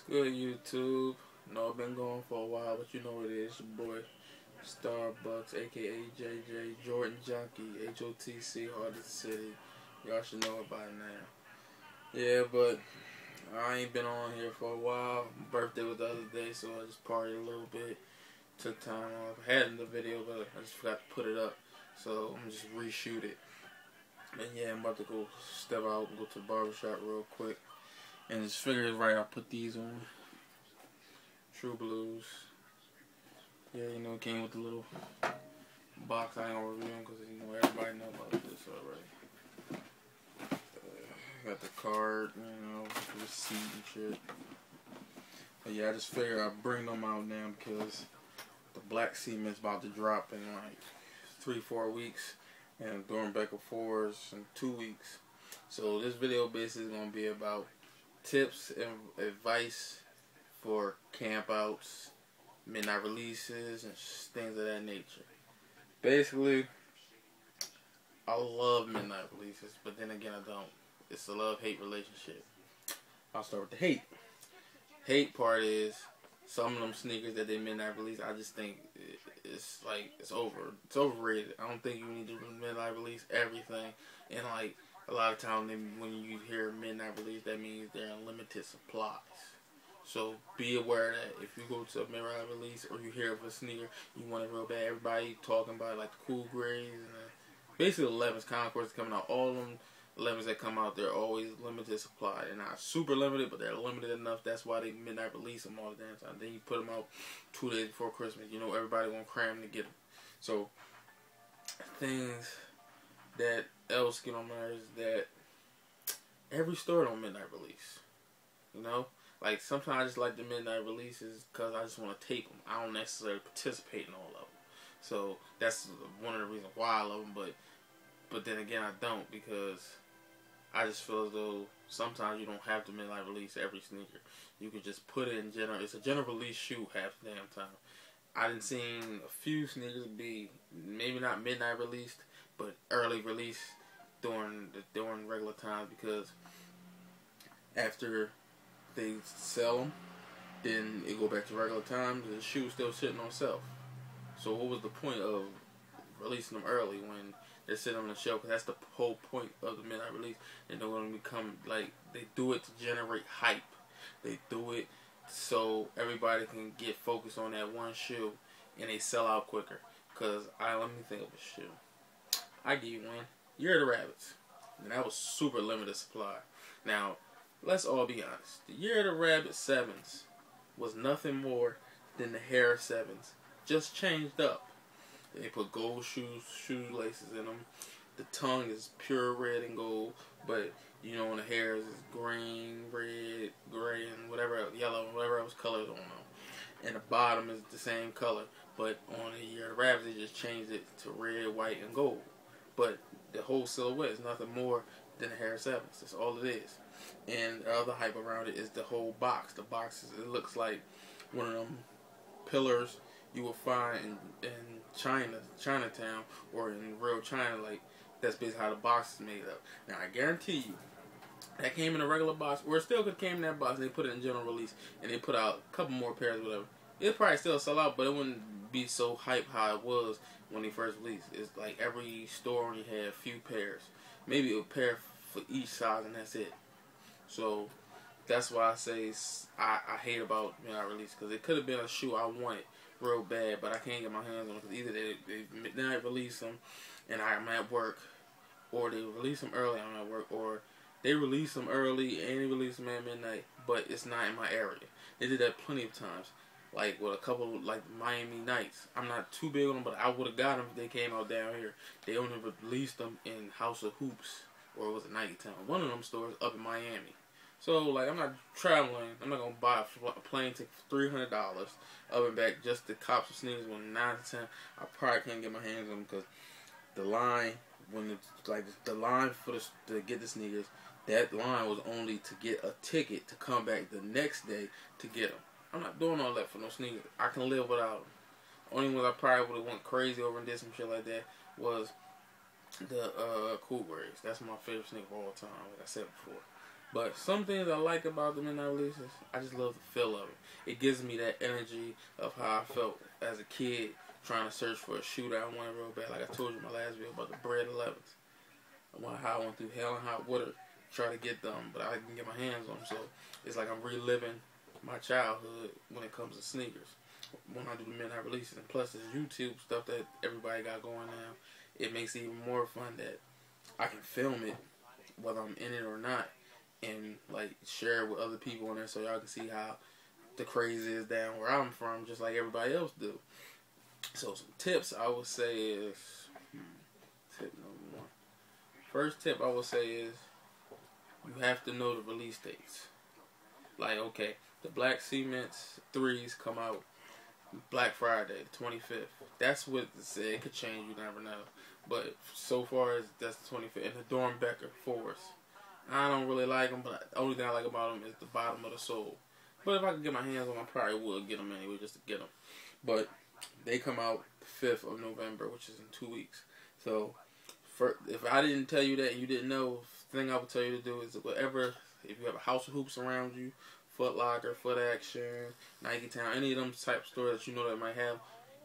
Good YouTube. No, I've been going for a while, but you know what it is. Your boy Starbucks, aka JJ, Jordan Junkie, HOTC, Hardest City. Y'all should know it by now. Yeah, but I ain't been on here for a while. My birthday was the other day, so I just partied a little bit. Took time off. I had the video, but I just forgot to put it up. So I'm just reshoot it. And yeah, I'm about to go step out and go to the barbershop real quick. And just figured right, I'll put these on. True Blues. Yeah, you know, it came with the little box. I ain't gonna review them because, you know, everybody know about this already. Got the card, you know, receipt and shit. But yeah, I just figured I'd bring them out now because the black cement's about to drop in like 3-4 weeks. And I'm doing back and forths in 2 weeks. So this video basically is gonna be about tips and advice for campouts, midnight releases, and things of that nature. Basically, I love midnight releases, but then again I don't. It's a love-hate relationship. I'll start with the hate. Hate part is some of them sneakers that they midnight release, I just think it's like it's overrated. I don't think you need to midnight release everything. And like a lot of times when you hear midnight release, that means they're in limited supplies. So be aware that if you go to a midnight release or you hear of a sneaker, you want it real bad. Everybody talking about like the cool grays and basically the 11s, Concourse coming out. All of them 11s that come out, they're always limited supply. They're not super limited, but they're limited enough. That's why they midnight release them all the damn time. Then you put them out 2 days before Christmas. You know everybody gonna cram to get them. So things that else get on my nerves is that every store don't midnight release. You know, like sometimes I just like the midnight releases because I just want to tape them. I don't necessarily participate in all of them. So that's one of the reasons why I love them. But then again, I don't because I just feel as though sometimes you don't have to midnight release every sneaker. You can just put it in general. It's a general release shoe half the damn time. I done seen a few sneakers be maybe not midnight released, but early release during regular times because after they sell them, then it go back to regular times. The shoe's still sitting on shelf. So what was the point of releasing them early when they're sitting on the shelf? Because that's the whole point of the midnight release. And they're going to become like they do it to generate hype. They do it so everybody can get focused on that one shoe and they sell out quicker. Because let me think of a shoe. I give you one. Year of the Rabbits. And that was super limited supply. Now, let's all be honest. The Year of the Rabbit 7s was nothing more than the hair 7s. Just changed up. They put gold shoelaces in them. The tongue is pure red and gold. But, you know, when the hair is green, red, gray, and whatever else, yellow, whatever else colors on them. And the bottom is the same color. But on the Year of the Rabbit, they just changed it to red, white, and gold. But the whole silhouette is nothing more than the hair 7s. That's all it is. And the other hype around it is the whole box. The box, it looks like one of them pillars you will find in Chinatown, or in real China. Like, that's basically how the box is made up. Now, I guarantee you, that came in a regular box, or it still could came in that box, and they put it in general release, and they put out a couple more pairs or whatever. It'd probably still sell out, but it wouldn't be so hype how it was when they first released. It's like every store only had a few pairs. Maybe a pair for each size, and that's it. So that's why I say I hate about midnight release, because it could have been a shoe I wanted real bad, but I can't get my hands on it because either they midnight release them and I'm at work, or they release them early I'm at work, or they release them early and they release them at midnight, but it's not in my area. They did that plenty of times. Like with a couple like Miami Nights. I'm not too big on them, but I would have got them if they came out down here. They only released them in House of Hoops, or was it Nightown? One of them stores up in Miami. So, like, I'm not traveling. I'm not going to buy a plane ticket for $300 up and back just to cop some sneakers when 9 to 10. I probably can't get my hands on them because the line, the line to get the sneakers, that line was only to get a ticket to come back the next day to get them. I'm not doing all that for no sneakers. I can live without them. Only ones I probably would have went crazy over and did some shit like that was the Cool Grays. That's my favorite sneaker of all time, like I said before. But some things I like about the midnight releases, I just love the feel of it. It gives me that energy of how I felt as a kid trying to search for a shoe that I wanted real bad. Like I told you in my last video about the Bread 11s. How I went through hell and hot water to try to get them, but I didn't get my hands on them. So it's like I'm reliving my childhood when it comes to sneakers. When I do the midnight releases, and plus this YouTube stuff that everybody got going now, it makes it even more fun that I can film it whether I'm in it or not, and like share it with other people in there so y'all can see how the crazy is down where I'm from, just like everybody else do. So some tips I would say is tip number one. First tip I would say is you have to know the release dates. Like, okay, the Black Cements 3s come out Black Friday, the 25th. That's what it said. It could change, you never know. But so far, that's the 25th. And the Dornbecker 4s. I don't really like them, but the only thing I like about them is the bottom of the sole. But if I could get my hands on them, I probably would get them anyway, just to get them. But they come out the 5th of November, which is in 2 weeks. So, if I didn't tell you that and you didn't know, the thing I would tell you to do is whatever, if you have a House of Hoops around you, Foot Locker, Foot Action, Nike Town, any of them type of stores that you know that might have,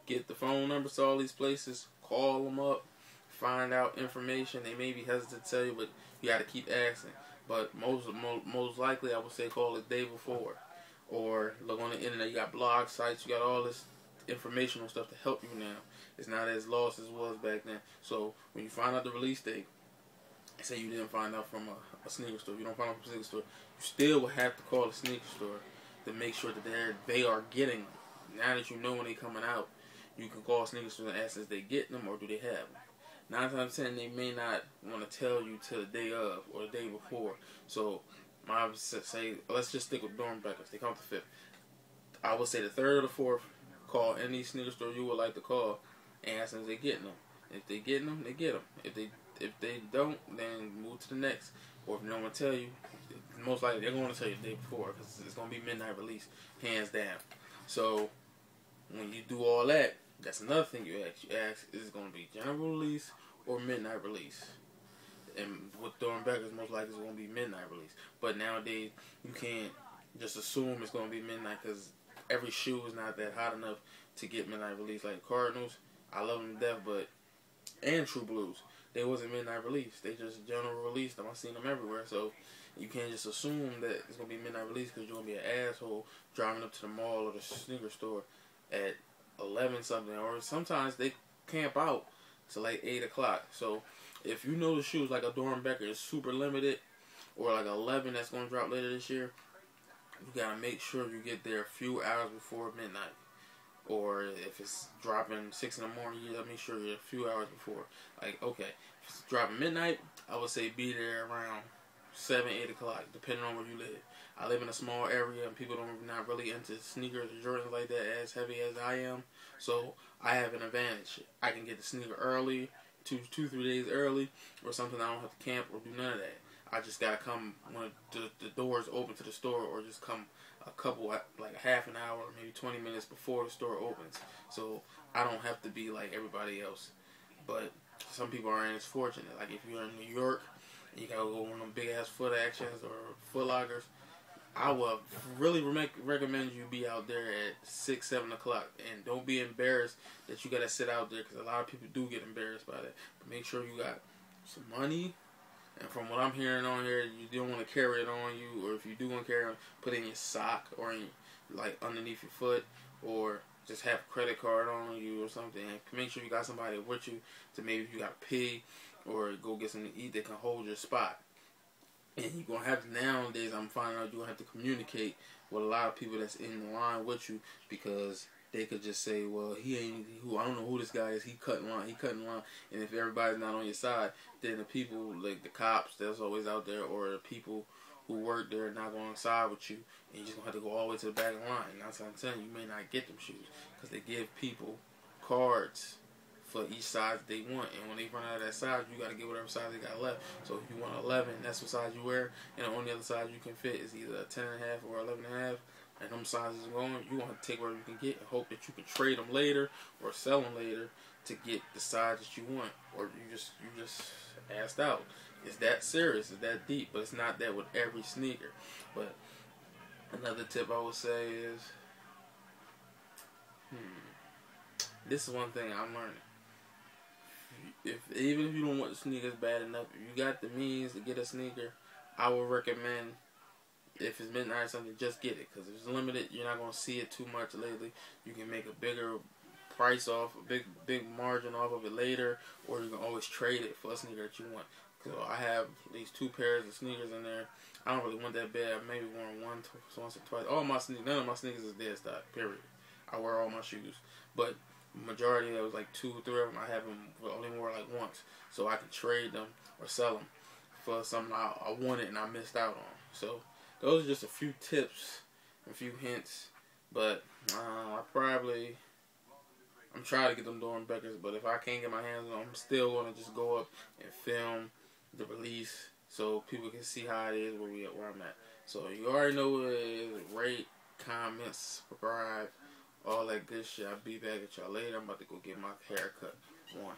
get the phone numbers to all these places, call them up, find out information. They may be hesitant to tell you, but you got to keep asking. But most likely, I would say call the day before, or look on the internet. You got blog sites, you got all this informational stuff to help you now. It's not as lost as it was back then. So when you find out the release date, say you didn't find out from a sneaker store, you don't find out from a sneaker store, you still would have to call the sneaker store to make sure that they are getting them. Now that you know when they're coming out, you can call sneaker store and ask if they get them or do they have them. 9 times out of 10, they may not want to tell you till the day of or the day before. So I would say, let's just stick with Dornbeckers. They come out the 5th. I would say the 3rd or the 4th, call any sneaker store you would like to call and ask them if they're getting them. If they getting them, they get them. If they don't, then move to the next. Or if they don't want to tell you, most likely they're going to tell you the day before because it's going to be midnight release, hands down. So when you do all that, that's another thing you ask. You ask, is it going to be general release or midnight release? And with Dornbeckers, most likely it's going to be midnight release. But nowadays, you can't just assume it's going to be midnight because every shoe is not that hot enough to get midnight release. Like Cardinals, I love them to death, but and True Blues, they wasn't midnight release. They just general released them. I've seen them everywhere. So you can't just assume that it's going to be midnight release because you're going to be an asshole driving up to the mall or the sneaker store at 11 something. Or sometimes they camp out to like 8 o'clock. So if you know the shoes like a Dornbecker is super limited or like 11 that's going to drop later this year, you got to make sure you get there a few hours before midnight. Or if it's dropping 6 in the morning, you gotta make sure you're a few hours before. Like, okay, if it's dropping midnight, I would say be there around 7, 8 o'clock, depending on where you live. I live in a small area and people don't not really into sneakers or Jordans like that as heavy as I am. So I have an advantage. I can get the sneaker early, 3 days early, or something. I don't have to camp or do none of that. I just gotta come when the doors open to the store, or just come a couple, like a half an hour, maybe 20 minutes before the store opens. So I don't have to be like everybody else. But some people aren't as fortunate. Like if you're in New York and you gotta go on them big ass Foot Actions or Foot Lockers, I would really recommend you be out there at 6, 7 o'clock. And don't be embarrassed that you gotta sit out there, because a lot of people do get embarrassed by that. But make sure you got some money. And from what I'm hearing on here, you don't want to carry it on you, or if you do want to carry it, put it in your sock or in, like underneath your foot, or just have a credit card on you or something. And make sure you got somebody with you to maybe if you got to pee or go get something to eat that can hold your spot. And you're going to have to, nowadays, I'm finding out you're going to have to communicate with a lot of people that's in the line with you, because they could just say, well, he ain't who, I don't know who this guy is, he cutting line. And if everybody's not on your side, then the people, like the cops that's always out there, or the people who work there are not going to side with you, and you're just going to have to go all the way to the back of the line. And that's what I'm telling you, you may not get them shoes, because they give people cards for each size they want, and when they run out of that size, you got to get whatever size they got left. So if you want 11, that's what size you wear, and the only other size you can fit is either a 10.5 or 11.5. And them sizes going, you want to take whatever you can get and hope that you can trade them later or sell them later to get the size that you want, or you just asked out. It's that serious. It's that deep. But it's not that with every sneaker. But another tip I would say is, this is one thing I'm learning. Even if you don't want the sneakers bad enough, if you got the means to get a sneaker, I would recommend, if it's midnight or something, just get it, because if it's limited, you're not gonna see it too much lately. You can make a bigger price off, a big margin off of it later, or you can always trade it for a sneaker that you want. Because I have these 2 pairs of sneakers in there. I don't really want that bad. I maybe worn once or twice. None of my sneakers is dead stock. Period. I wear all my shoes, but majority, there was like 2 or 3 of them, I have them only wore like once, so I could trade them or sell them for something I wanted and I missed out on. So those are just a few tips, a few hints, but I'm trying to get them during Beckers, but if I can't get my hands on them, I'm still going to just go up and film the release so people can see how it is where I'm at. So you already know what it is. Rate, comment, subscribe, all that good shit. I'll be back at y'all later. I'm about to go get my haircut. 1.